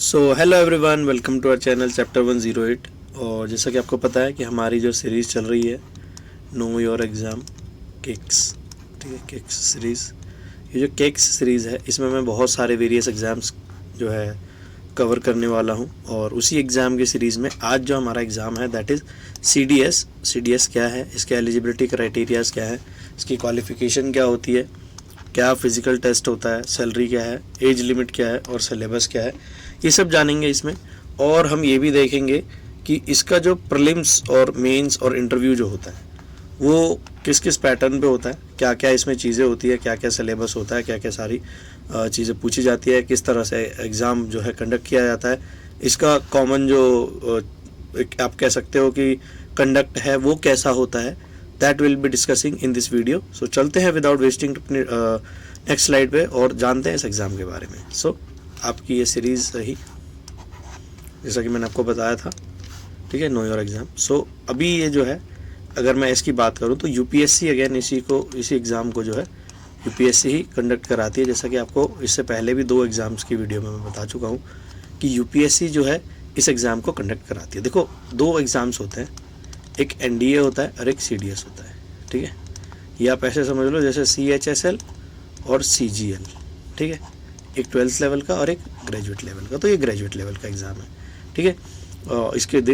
So hello everyone, welcome to our channel chapter 108। और जैसा कि आपको पता है कि हमारी जो सीरीज़ चल रही है नो योर एग्ज़ाम केक्स, ठीक है, केक्स सीरीज़। ये जो केक्स सीरीज़ है इसमें मैं बहुत सारे वेरियस एग्ज़ाम्स जो है कवर करने वाला हूँ। और उसी एग्ज़ाम की सीरीज़ में आज जो हमारा एग्ज़ाम है दैट इज़ CDS। CDS क्या है, इसके एलिजिबिलिटी क्राइटेरियाज़ क्या है, इसकी क्वालिफ़िकेशन क्या होती है, क्या फिज़िकल टेस्ट होता है, सैलरी क्या है, एज लिमिट क्या है और सिलेबस क्या है, ये सब जानेंगे इसमें। और हम ये भी देखेंगे कि इसका जो प्रीलिम्स और मेंस और इंटरव्यू जो होता है वो किस किस पैटर्न पे होता है, क्या क्या इसमें चीज़ें होती है, क्या क्या सिलेबस होता है, क्या क्या सारी चीज़ें पूछी जाती है, किस तरह से एग्ज़ाम जो है कंडक्ट किया जाता है, इसका कॉमन जो आप कह सकते हो कि कंडक्ट है वो कैसा होता है, that will be discussing in this video. So चलते हैं विदाउट वेस्टिंग नेक्स्ट स्लाइड पे और जानते हैं इस एग्ज़ाम के बारे में। सो आपकी ये सीरीज़ रही जैसा कि मैंने आपको बताया था, ठीक है, नो योर एग्ज़ाम। सो अभी ये जो है अगर मैं इसकी बात करूँ तो UPSC अगेन इसी एग्ज़ाम को जो है UPSC ही कंडक्ट कराती है। जैसा कि आपको इससे पहले भी 2 एग्ज़ाम्स की वीडियो में मैं बता चुका हूँ कि UPSC जो है इस एग्ज़ाम को कंडक्ट कराती है। देखो 2 एग्ज़ाम्स होते हैं, एक NDA होता है और एक CDS होता है, ठीक है। ये आप ऐसे समझ लो जैसे CHSL और CGL, ठीक है, एक 12th लेवल का और एक ग्रेजुएट लेवल का। तो ये ग्रेजुएट लेवल का एग्ज़ाम है, ठीक है।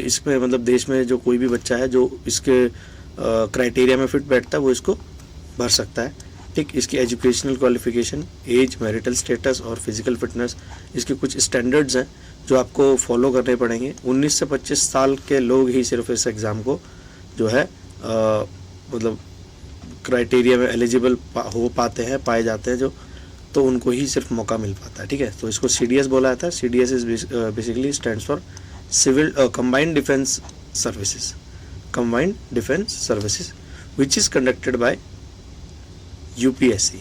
इसमें मतलब देश में जो कोई भी बच्चा है जो इसके क्राइटेरिया में फिट बैठता है वो इसको भर सकता है, ठीक। इसकी educational qualification, age, marital status और फिज़िकल फिटनेस, इसके कुछ स्टैंडर्ड्स हैं जो आपको फॉलो करने पड़ेंगे। 19 से 25 साल के लोग ही सिर्फ इस एग्ज़ाम को जो है मतलब क्राइटेरिया में एलिजिबल हो पाते हैं, पाए जाते हैं जो, तो उनको ही सिर्फ मौका मिल पाता है, ठीक है। तो इसको CDS बोला जाता है। CDS is basically stands for civil combined defence services, combined defence services which is conducted by UPSC,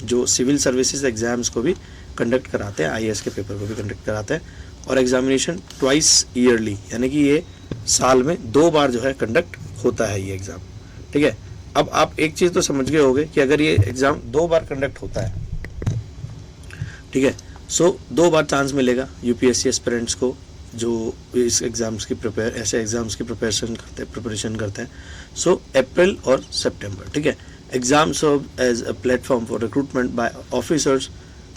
जो सिविल सर्विसेज एग्ज़ाम्स को भी कंडक्ट कराते हैं, IAS के पेपर को भी कंडक्ट कराते हैं। और एग्जामिनेशन ट्वाइस ईयरली, यानी कि ये साल में 2 बार जो है कंडक्ट होता है ये एग्ज़ाम, ठीक है। अब आप एक चीज़ तो समझ गए होंगे कि अगर ये एग्ज़ाम 2 बार कंडक्ट होता है, ठीक है, सो 2 बार चांस मिलेगा UPSC एस्पिरेंट्स को जो इस एग्ज़ाम्स की ऐसे एग्ज़ाम्स की प्रिपरेशन करते हैं। सो अप्रैल और सितंबर, ठीक है। Exam serve as a platform for recruitment by officers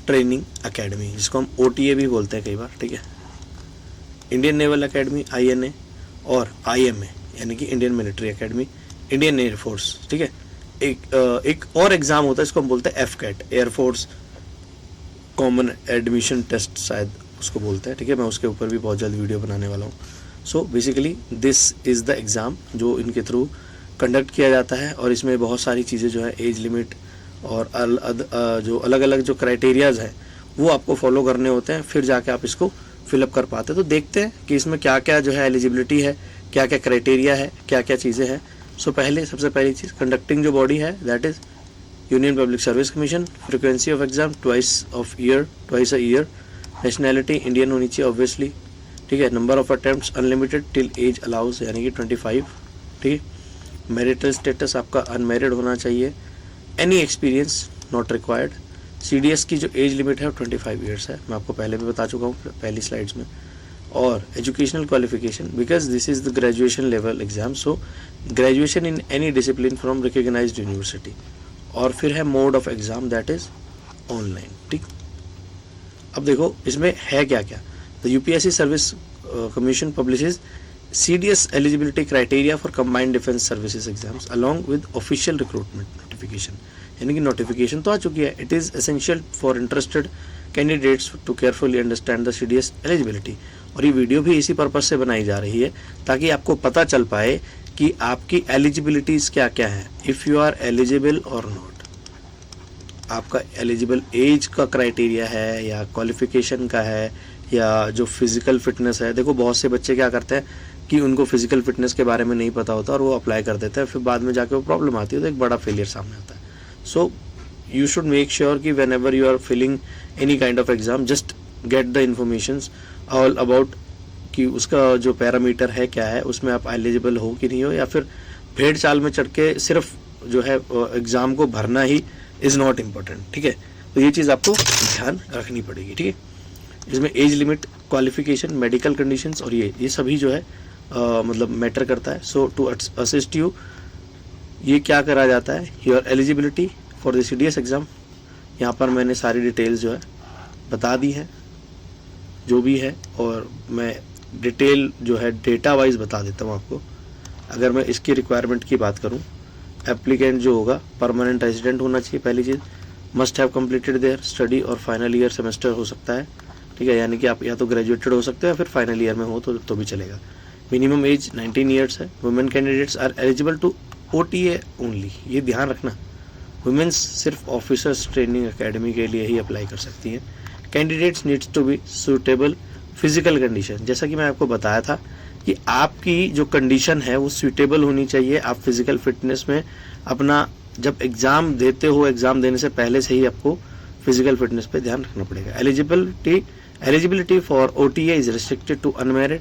training academy, जिसको हम OTA भी बोलते हैं कई बार, ठीक है। इंडियन नेवल अकेडमी INA और IMA यानी कि Indian military academy, Indian air force, ठीक है। एक और एग्ज़ाम होता है इसको हम बोलते हैं FCAT, air force common admission test शायद उसको बोलते हैं, ठीक है। मैं उसके ऊपर भी बहुत जल्द वीडियो बनाने वाला हूँ। So basically this is the exam जो इनके थ्रू कंडक्ट किया जाता है। और इसमें बहुत सारी चीज़ें जो है एज लिमिट और जो अलग अलग जो क्राइटेरियाज़ हैं वो आपको फॉलो करने होते हैं, फिर जाके आप इसको फिलअप कर पाते हैं। तो देखते हैं कि इसमें क्या क्या जो है एलिजिबिलिटी है, क्या क्या क्राइटेरिया है, क्या क्या चीज़ें हैं। सो सबसे पहली चीज़, कंडक्टिंग जो बॉडी है that is union public service commission. Frequency of exam twice a year. Nationality Indian होनी चाहिए ऑब्वियसली, ठीक है। Number of attempts unlimited till as allows, यानी कि 25, ठीक है। मैरिटल स्टेटस आपका अनमैरिड होना चाहिए। Any experience not required. CDS की जो एज लिमिट है वो 25 ईयर्स है, मैं आपको पहले भी बता चुका हूँ पहली स्लाइड्स में। और educational qualification, because this is the graduation level exam, so graduation in any discipline from recognised university. और फिर है mode of exam that is online, ठीक। अब देखो इसमें है क्या क्या। The UPSC service commission publishes CDS eligibility criteria for combined defense services exams along with official recruitment notification, यानी कि नोटिफिकेशन तो आ चुकी है। It is essential for interested candidates to carefully understand the CDS eligibility. और ये video भी इसी पर्पज़ से बनाई जा रही है ताकि आपको पता चल पाए कि आपकी एलिजिबिलिटीज़ क्या क्या है, इफ़ यू आर एलिजिबल और नॉट। आपका एलिजिबल एज का क्राइटेरिया है या क्वालिफिकेशन का है या जो फिज़िकल फिटनेस है। देखो बहुत से बच्चे क्या करते हैं कि उनको फिज़िकल फिटनेस के बारे में नहीं पता होता और वो अप्लाई कर देते हैं, फिर बाद में जाके वो प्रॉब्लम आती है, तो एक बड़ा फेलियर सामने आता है। So you should make sure कि whenever you are filling any kind of exam, just get the informations all about कि उसका जो पैरामीटर है क्या है, उसमें आप एलिजिबल हो कि नहीं हो, या फिर भेड़ चाल में चढ़ के सिर्फ जो है एग्ज़ाम को भरना ही इज़ नॉट इम्पोर्टेंट, ठीक है। तो ये चीज़ आपको ध्यान रखनी पड़ेगी, ठीक है। इसमें age limit qualification, medical conditions और ये सभी जो है मतलब मैटर करता है. सो टू असिस्ट यू ये क्या करा जाता है, your eligibility for the CDS exam. यहाँ पर मैंने सारी डिटेल्स जो है बता दी है जो भी है, और मैं डिटेल जो है डेटा वाइज बता देता हूँ आपको. अगर मैं इसकी रिक्वायरमेंट की बात करूँ, एप्लीकेंट जो होगा परमानेंट रेजिडेंट होना चाहिए पहली चीज़, must have completed their study और फाइनल ईयर सेमेस्टर हो सकता है, ठीक है, यानी कि आप या तो ग्रेजुएटेड हो सकते हो या फिर फाइनल ईयर में हो तो भी चलेगा. मिनिमम एज 19 ईयर्स है. Women candidates are eligible to OTA only, ये ध्यान रखना. वुमेन्स सिर्फ ऑफिसर्स ट्रेनिंग एकेडमी के लिए ही अप्लाई कर सकती हैं. Candidates needs to be suitable physical condition, जैसा कि मैं आपको बताया था कि आपकी जो कंडीशन है वो सूटेबल होनी चाहिए. आप फिजिकल फिटनेस में अपना जब एग्ज़ाम देते हो, एग्ज़ाम देने से पहले से ही आपको फिजिकल फिटनेस पे ध्यान रखना पड़ेगा. Eligibility for OTA is restricted to unmarried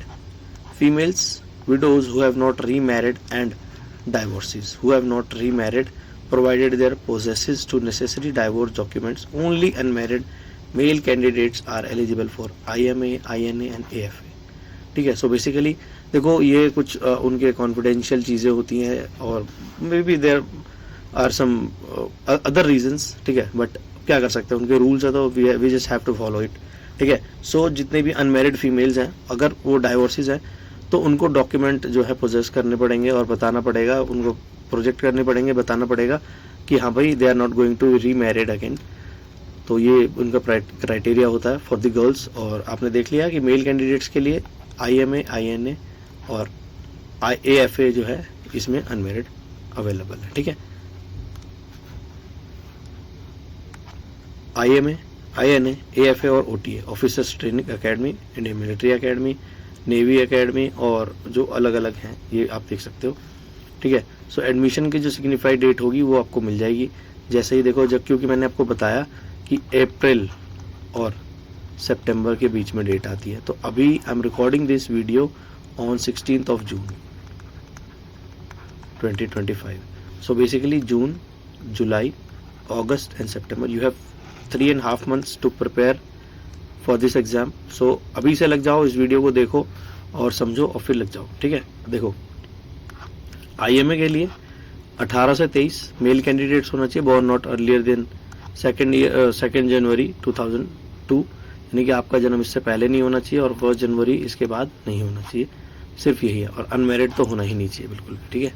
females, widows who have not remarried and divorcees who have not remarried provided their possesses to necessary divorce documents. Only unmarried male candidates are eligible for IMA, INA and AFA. ठीक है. So basically देखो ये कुछ उनके confidential चीज़ें होती हैं और maybe there are some other reasons, ठीक है, बट क्या कर सकते हैं, उनके रूल्स है तो we just have to follow it. ठीक है. सो जितने भी अनमैरिड फीमेल्स हैं अगर वो डाइवोर्सेस हैं तो उनको डॉक्यूमेंट जो है पोजेस करने पड़ेंगे और बताना पड़ेगा, उनको प्रोजेक्ट करने पड़ेंगे, बताना पड़ेगा कि हाँ भाई they are not going to remarried again. तो ये उनका क्राइटेरिया होता है फॉर द गर्ल्स. और आपने देख लिया कि मेल कैंडिडेट्स के लिए IMA, INA और AFA जो है इसमें अनमैरिड अवेलेबल है. ठीक है. IMA, INA, AFA और OTA officers training academy, Indian military academy, navy academy और जो अलग अलग हैं ये आप देख सकते हो. ठीक है. सो एडमिशन की जो सिग्निफाइड डेट होगी वो आपको मिल जाएगी. जैसे ही देखो जब, क्योंकि मैंने आपको बताया कि अप्रैल और सितंबर के बीच में डेट आती है, तो अभी I am recording this video on 16th of June 2025. So basically June, July, August and September, you have 3.5 months to prepare for this exam. So अभी से लग जाओ, इस वीडियो को देखो और समझो और फिर लग जाओ. ठीक है. देखो IMA के लिए 18 से 23 मेल कैंडिडेट्स होना चाहिए, बोर्न नॉट अर्लियर देन 2 जनवरी 2002, यानी कि आपका जन्म इससे पहले नहीं होना चाहिए और 1 जनवरी इसके बाद नहीं होना चाहिए. सिर्फ यही है. और अनमैरिड तो होना ही नहीं चाहिए बिल्कुल. ठीक है.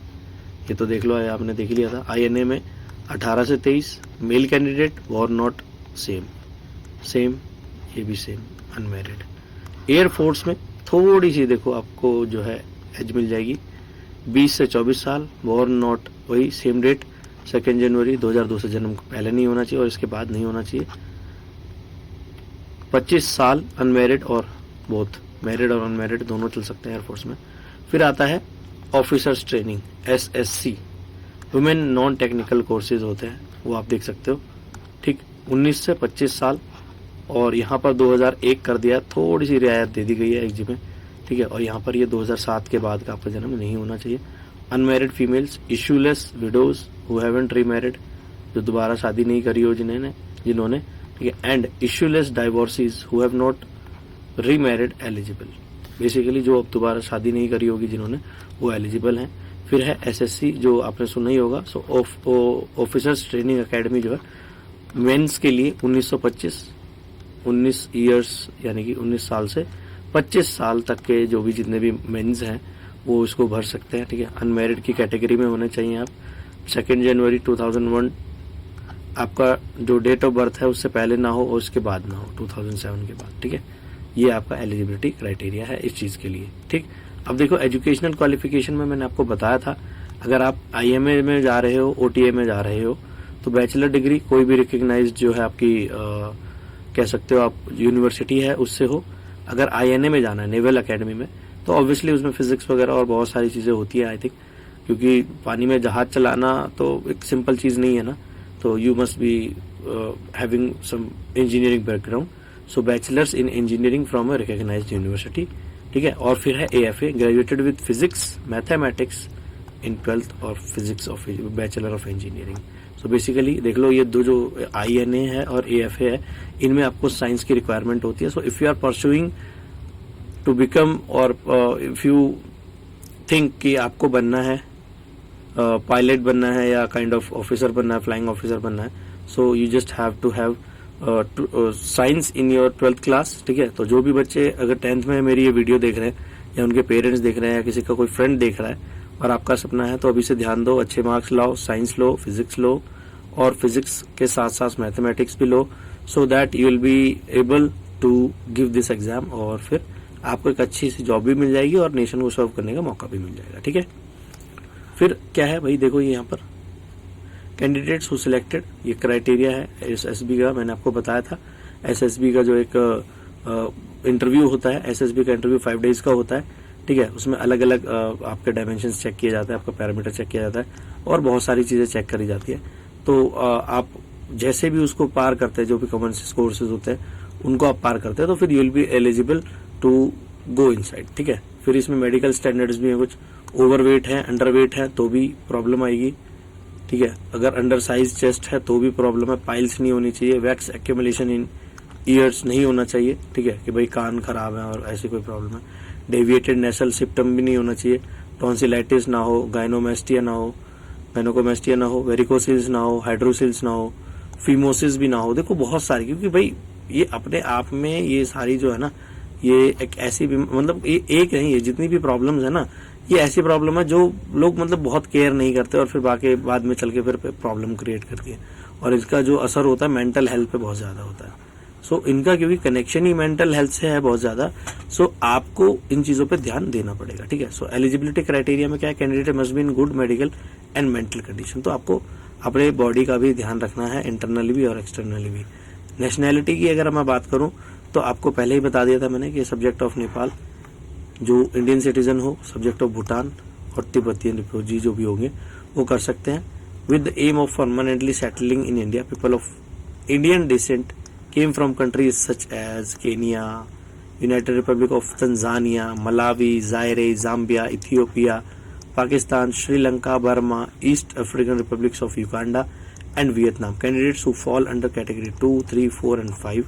ये तो देख लो, आपने देख लिया था. INA में 18 से 23 male candidate, born not same, ये भी सेम, अनमैरिड. एयरफोर्स में थोड़ी सी देखो आपको जो है एज मिल जाएगी, 20 से 24 साल, बोर्न नॉट वही सेम डेट 2 जनवरी 2002 से जन्म पहले नहीं होना चाहिए और इसके बाद नहीं होना चाहिए. 25 साल अनमैरिड और बोथ मैरिड और अनमैरिड दोनों चल सकते हैं एयरफोर्स में. फिर आता है officers training SSC, women non technical courses होते हैं, वो आप देख सकते हो. ठीक. 19 से 25 साल और यहाँ पर 2001 कर दिया, थोड़ी सी रियायत दे दी गई है एग्जी में. ठीक है. और यहाँ पर ये 2007 के बाद का आपका जन्म नहीं होना चाहिए. Unmarried females, issueless widows who haven't remarried, जो दोबारा शादी नहीं करी हो जिन्होंने. ठीक है. And issueless divorcees who have not remarried eligible, basically जो अब दोबारा शादी नहीं करी होगी जिन्होंने, वो एलिजिबल हैं. फिर है SSC जो आपने सुना ही होगा. सो ऑफिसर्स ट्रेनिंग एकेडमी जो है मेंस के लिए 19 ईयर्स यानी कि 19 साल से 25 साल तक के जो भी जितने भी मेंस हैं वो इसको भर सकते हैं. ठीक है. अनमैरिड की कैटेगरी में होने चाहिए आप. 2 जनवरी 2001 आपका जो डेट ऑफ बर्थ है उससे पहले ना हो और उसके बाद ना हो, 2007 के बाद. ठीक है. ये आपका एलिजिबिलिटी क्राइटेरिया है इस चीज़ के लिए. ठीक. अब देखो एजुकेशनल क्वालिफिकेशन में मैंने आपको बताया था, अगर आप IMA में जा रहे हो, OTA में जा रहे हो, तो बैचलर डिग्री कोई भी रिकग्नाइज्ड जो है आपकी कह सकते हो आप यूनिवर्सिटी है उससे हो. अगर INA में जाना है, नेवल एकेडमी में, तो ऑब्वियसली उसमें फिजिक्स वगैरह और बहुत सारी चीज़ें होती हैं आई थिंक, क्योंकि पानी में जहाज चलाना तो एक सिंपल चीज़ नहीं है ना. तो you must be having some engineering background. So bachelors in engineering from a recognised university. ठीक है. और फिर है AFA, graduated with physics mathematics in 12th और physics of bachelor of engineering. So basically देख लो ये दो जो INA है और AFA है, इनमें आपको साइंस की रिक्वायरमेंट होती है. So if you are pursuing to become, और इफ यू थिंक कि आपको बनना है पायलट बनना है या काइंड ऑफ ऑफिसर बनना है, फ्लाइंग ऑफिसर बनना है, so you just have to have science in your 12th class, ठीक है। तो जो भी बच्चे अगर 10th में मेरी ये वीडियो देख रहे हैं या उनके पेरेंट्स देख रहे हैं या किसी का कोई फ्रेंड देख रहा है और आपका सपना है, तो अभी से ध्यान दो, अच्छे मार्क्स लाओ, साइंस लो, फिजिक्स लो, और फिजिक्स के साथ साथ मैथमेटिक्स भी लो, so that you will be able to give this exam, और फिर आपको एक अच्छी सी जॉब भी मिल जाएगी और नेशन को सर्व करने का मौका भी मिल जाएगा, ठीक है। फिर क्या है भाई, देखो ये यहाँ पर कैंडिडेट्स हु सिलेक्टेड, ये क्राइटेरिया है एसएसबी का, मैंने आपको बताया था। एसएसबी का जो एक इंटरव्यू होता है, एसएसबी का इंटरव्यू 5 डेज का होता है, ठीक है। उसमें अलग अलग आपके डायमेंशंस चेक किया जाता है, आपका पैरामीटर चेक किया जाता है और बहुत सारी चीज़ें चेक करी जाती है। तो आप जैसे भी उसको पार करते हैं, जो भी कॉमन कोर्सेज होते हैं उनको आप पार करते हैं, तो फिर you will be eligible to go inside, ठीक है। फिर इसमें मेडिकल स्टैंडर्ड्स भी हैं, कुछ ओवरवेट है, अंडरवेट है तो भी प्रॉब्लम आएगी, ठीक है। अगर अंडर साइज चेस्ट है तो भी प्रॉब्लम है, पाइल्स नहीं होनी चाहिए, वैक्स एक्यूमुलेशन इन ईयर्स नहीं होना चाहिए, ठीक है, कि भाई कान खराब है और ऐसी कोई प्रॉब्लम है। डेविएटेड नेसल सिप्टम भी नहीं होना चाहिए, टॉन्सिलाइटिस ना हो, गाइनोमेस्टिया ना हो, गाइनोकोमेस्टिया ना हो, वेरिकोसिल्स ना हो, हाइड्रोसिल्स ना हो, फीमोसिस भी ना हो। देखो बहुत सारी, क्योंकि भाई ये अपने आप में ये सारी जो है ना, ये एक ऐसी मतलब ये एक नहीं है, जितनी भी प्रॉब्लम्स है ना, ये ऐसी प्रॉब्लम है जो लोग मतलब बहुत केयर नहीं करते और फिर बाकी बाद में चल के फिर प्रॉब्लम क्रिएट करती है, और इसका जो असर होता है मेंटल हेल्थ पे बहुत ज्यादा होता है। सो इनका क्योंकि कनेक्शन ही मेंटल हेल्थ से है बहुत ज्यादा, सो आपको इन चीजों पे ध्यान देना पड़ेगा, ठीक है। सो एलिजिबिलिटी क्राइटेरिया में क्या है, candidate must be in good medical and mental condition. तो आपको अपने बॉडी का भी ध्यान रखना है, इंटरनली भी और एक्सटर्नली भी। नेशनैलिटी की अगर मैं बात करूं तो आपको पहले ही बता दिया था मैंने कि सब्जेक्ट ऑफ नेपाल, जो इंडियन सिटीजन हो, सब्जेक्ट ऑफ भूटान और तिब्बतियन रिफ्यूजी जो भी होंगे वो कर सकते हैं। With the aim of permanently settling in India, people of Indian descent came from countries such as Kenya, United Republic of Tanzania, Malawi, Zaire, Zambia, Ethiopia, Pakistan, Sri Lanka, Burma, East African Republics of Uganda and Vietnam. Candidates who fall under category 2, 3, 4 and 5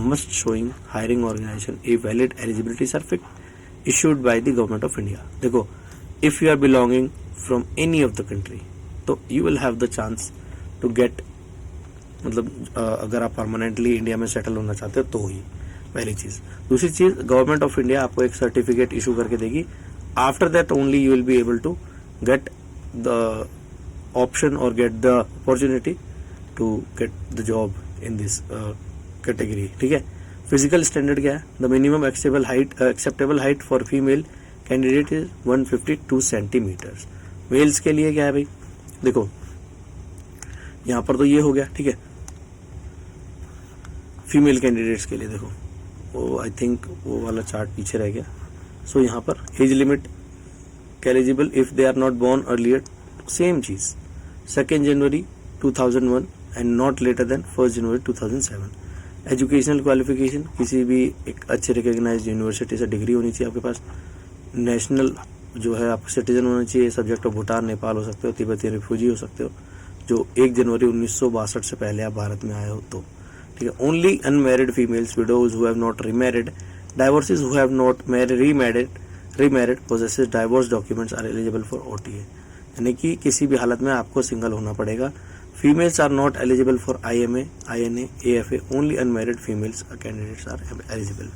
must showing hiring organization a valid eligibility certificate issued by the government of India. देखो, if you are belonging from any of the country, तो you will have the chance to get, मतलब अगर आप permanently India में settle होना चाहते हो तो ही पहली चीज। दूसरी चीज, गवर्नमेंट ऑफ इंडिया आपको एक सर्टिफिकेट इशू करके देगी। After that only you will be able to get the option और get the opportunity to get the job in this category, ठीक है। फिजिकल स्टैंडर्ड क्या है, the minimum acceptable height for female candidate is 152 centimetres. Males के लिए क्या है भाई, देखो यहाँ पर तो ये हो गया, ठीक है। फीमेल कैंडिडेट्स के लिए देखो, वो आई थिंक वो वाला चार्ट पीछे रह गया। सो यहाँ पर age limit eligible if they are not born earlier, same चीज 2 January 2001 and not later than 1 January 2007। Educational qualification, किसी भी एक अच्छे रिकॉग्नाइज्ड यूनिवर्सिटी से डिग्री होनी चाहिए आपके पास। नेशनल जो है आप सिटीजन होना चाहिए, सब्जेक्ट ऑफ भूटान, नेपाल हो सकते हो, तिब्बतियन रिफ्यूजी हो सकते हो, जो 1 जनवरी 1962 से पहले आप भारत में आए हो तो, ठीक है। Only unmarried females, widows who have not remarried, divorcees who have not remarried possesses divorce documents are eligible for OTA. यानी कि किसी भी हालत में आपको सिंगल होना पड़ेगा। Females are not eligible for IMA, INA, AFA, only unmarried females candidates are eligible,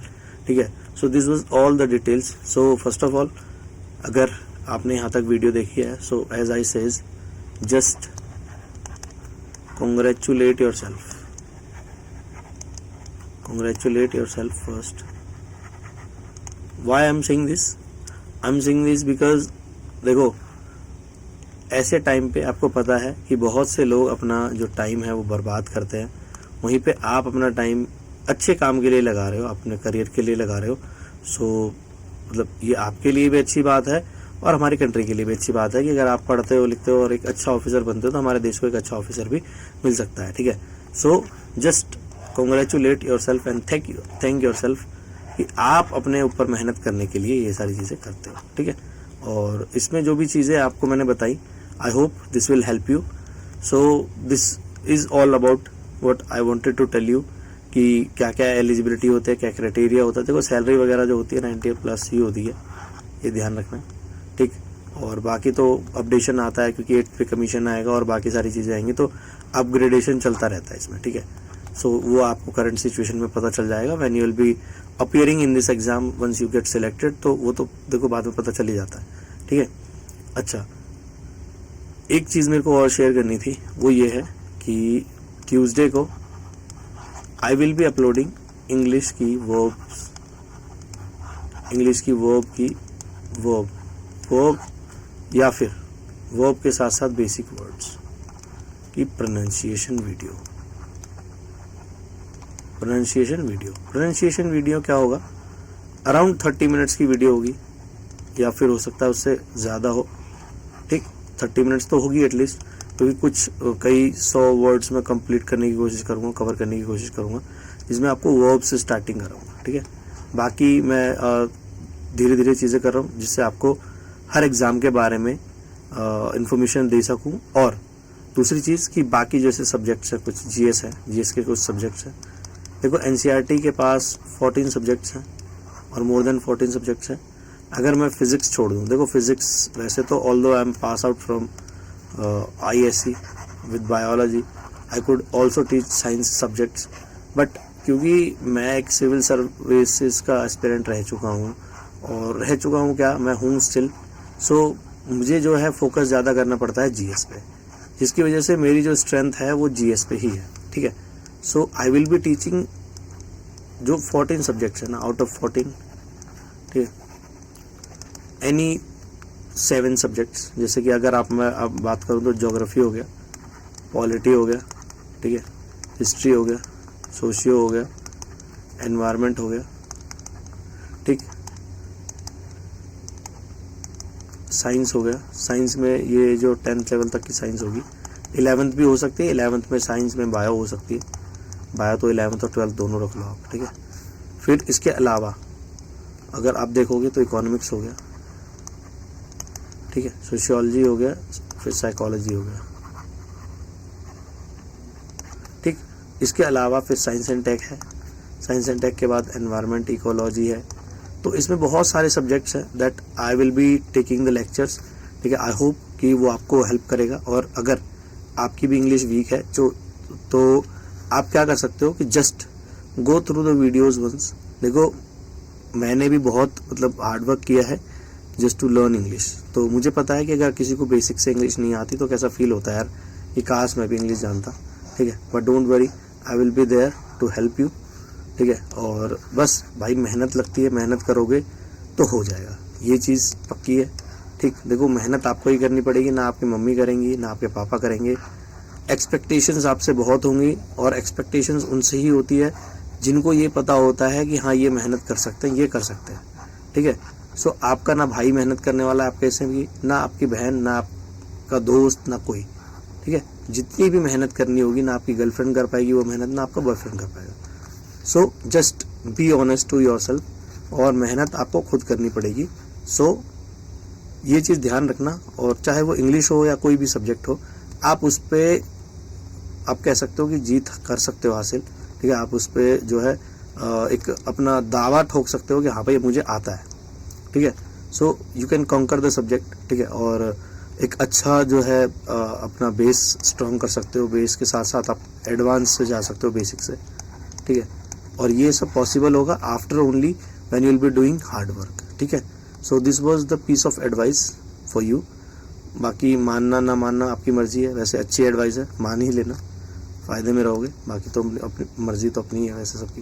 ठीक है। So this was all the details. So first of all, अगर आपने यहाँ तक वीडियो देखी है, so as I says, just congratulate yourself first. Why I'm saying this? I'm saying this because देखो, ऐसे टाइम पे आपको पता है कि बहुत से लोग अपना जो टाइम है वो बर्बाद करते हैं, वहीं पे आप अपना टाइम अच्छे काम के लिए लगा रहे हो, अपने करियर के लिए लगा रहे हो। सो मतलब ये आपके लिए भी अच्छी बात है और हमारी कंट्री के लिए भी अच्छी बात है कि अगर आप पढ़ते हो, लिखते हो और एक अच्छा ऑफिसर बनते हो तो हमारे देश को एक अच्छा ऑफिसर भी मिल सकता है, ठीक है। So just congratulate your self and thank your self कि आप अपने ऊपर मेहनत करने के लिए ये सारी चीज़ें करते हो, ठीक है। और इसमें जो भी चीज़ें आपको मैंने बताई, I hope this will help you. So this is all about what I wanted to tell you कि क्या क्या एलिजिबिलिटी होते हैं, क्या क्राइटेरिया होता है। देखो सैलरी वगैरह जो होती है 90+ ही होती है, ये ध्यान रखना, ठीक। और बाकी तो अपडेशन आता है क्योंकि 8 पे कमीशन आएगा और बाकी सारी चीज़ें आएंगी, तो अपग्रेडेशन चलता रहता है इसमें, ठीक है। सो वो आपको करंट सिचुएशन में पता चल जाएगा when you will be appearing in this exam once you get selected, तो वो तो देखो बाद में पता चल ही जाता है, ठीक है। अच्छा, एक चीज़ मेरे को और शेयर करनी थी, वो ये है कि ट्यूसडे को आई विल बी अपलोडिंग इंग्लिश की वर्ब या फिर वर्ब के साथ साथ बेसिक वर्ड्स की प्रोनाउंसिएशन वीडियो क्या होगा, अराउंड 30 मिनट्स की वीडियो होगी, या फिर हो सकता है उससे ज़्यादा हो, ठीक। 30 मिनट्स तो होगी एटलीस्ट, क्योंकि कई 100 वर्ड्स में कंप्लीट करने की कोशिश करूँगा, कवर करने की कोशिश करूँगा, जिसमें आपको वर्ब से स्टार्टिंग कराऊँगा, ठीक है। बाकी मैं धीरे धीरे चीज़ें कर रहा हूँ जिससे आपको हर एग्ज़ाम के बारे में इंफॉर्मेशन दे सकूँ। और दूसरी चीज़ कि बाकी जैसे सब्जेक्ट्स हैं, कुछ जीएस है, जीएस के कुछ सब्जेक्ट्स हैं। देखो एनसीईआरटी के पास 14 सब्जेक्ट्स हैं और मोर देन 14 सब्जेक्ट्स हैं। अगर मैं फिज़िक्स छोड़ दूँ, देखो फिज़िक्स वैसे तो although I am pass out from ISC with biology, I could also teach science subjects, but क्योंकि मैं एक सिविल सर्विसेज का एस्पिरेंट रह चुका हूँ मैं हूँ स्टिल, सो मुझे जो है फोकस ज़्यादा करना पड़ता है जीएस पे, जिसकी वजह से मेरी जो स्ट्रेंथ है वो जीएस पे ही है, ठीक है। सो आई विल बी टीचिंग जो 14 सब्जेक्ट्स है ना, आउट ऑफ 14, ठीक है, एनी 7 सब्जेक्ट्स। जैसे कि अगर मैं अब बात करूँ तो ज्योग्राफी हो गया, पॉलिटी हो गया, ठीक है, हिस्ट्री हो गया, सोशियो हो गया, एनवायरनमेंट हो गया, ठीक, साइंस हो गया। साइंस में ये जो 10th लेवल तक की साइंस होगी, 11th भी हो सकती है, 11th में साइंस में बायो हो सकती है, बायो तो 11th और 12th दोनों रख लो आप, ठीक है। फिर इसके अलावा अगर आप देखोगे तो इकोनॉमिक्स हो गया, ठीक है, सोशियोलॉजी हो गया, फिर साइकोलॉजी हो गया, ठीक। इसके अलावा फिर साइंस एंड टेक है, साइंस एंड टेक के बाद एनवायरनमेंट, इकोलॉजी है। तो इसमें बहुत सारे सब्जेक्ट्स हैं that I will be taking the lectures, ठीक है। आई होप कि वो आपको हेल्प करेगा। और अगर आपकी भी इंग्लिश वीक है तो आप क्या कर सकते हो कि just go through the videos once. देखो मैंने भी बहुत हार्ड वर्क किया है जस्ट टू लर्न इंग्लिश, तो मुझे पता है कि अगर किसी को बेसिक से इंग्लिश नहीं आती तो कैसा फील होता है यार, कि काश मैं भी इंग्लिश जानता, ठीक है। But don't worry, I will be there to help you, ठीक है। और बस भाई मेहनत लगती है, मेहनत करोगे तो हो जाएगा, ये चीज़ पक्की है, ठीक। देखो मेहनत आपको ही करनी पड़ेगी, ना आपकी मम्मी करेंगी ना आपके पापा करेंगे। एक्सपेक्टेशंस आपसे बहुत होंगी और एक्सपेक्टेशंस उनसे ही होती है जिनको ये पता होता है कि हाँ ये मेहनत कर सकते हैं, ये कर सकते हैं, ठीक है। सो आपका ना भाई मेहनत करने वाला है आपके ऐसे भी, ना आपकी बहन, ना आपका दोस्त, ना कोई, ठीक है। जितनी भी मेहनत करनी होगी, ना आपकी गर्लफ्रेंड कर पाएगी वो मेहनत, ना आपका बॉयफ्रेंड कर पाएगा। So just be honest to yourself, और मेहनत आपको खुद करनी पड़ेगी। सो ये चीज़ ध्यान रखना। और चाहे वो इंग्लिश हो या कोई भी सब्जेक्ट हो, आप उस पर आप कह सकते हो कि जीत कर सकते हो हासिल, ठीक है। आप उस पर जो है एक अपना दावा ठोक सकते हो कि हाँ भाई मुझे आता है, ठीक है। So you can conquer the subject, ठीक है। और एक अच्छा जो है अपना बेस स्ट्रॉन्ग कर सकते हो, बेस के साथ साथ आप एडवांस से जा सकते हो बेसिक से, ठीक है। और ये सब पॉसिबल होगा after only when you will be doing hard work, ठीक है। So this was the piece of advice for you. बाकी मानना ना मानना आपकी मर्जी है, वैसे अच्छी एडवाइस है, मान ही लेना, फ़ायदे में रहोगे। बाकी तो अपनी मर्जी तो अपनी है वैसे सबकी,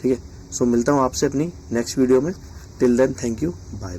ठीक है। सो मिलता हूँ आपसे अपनी नेक्स्ट वीडियो में। Till then thank you, bye.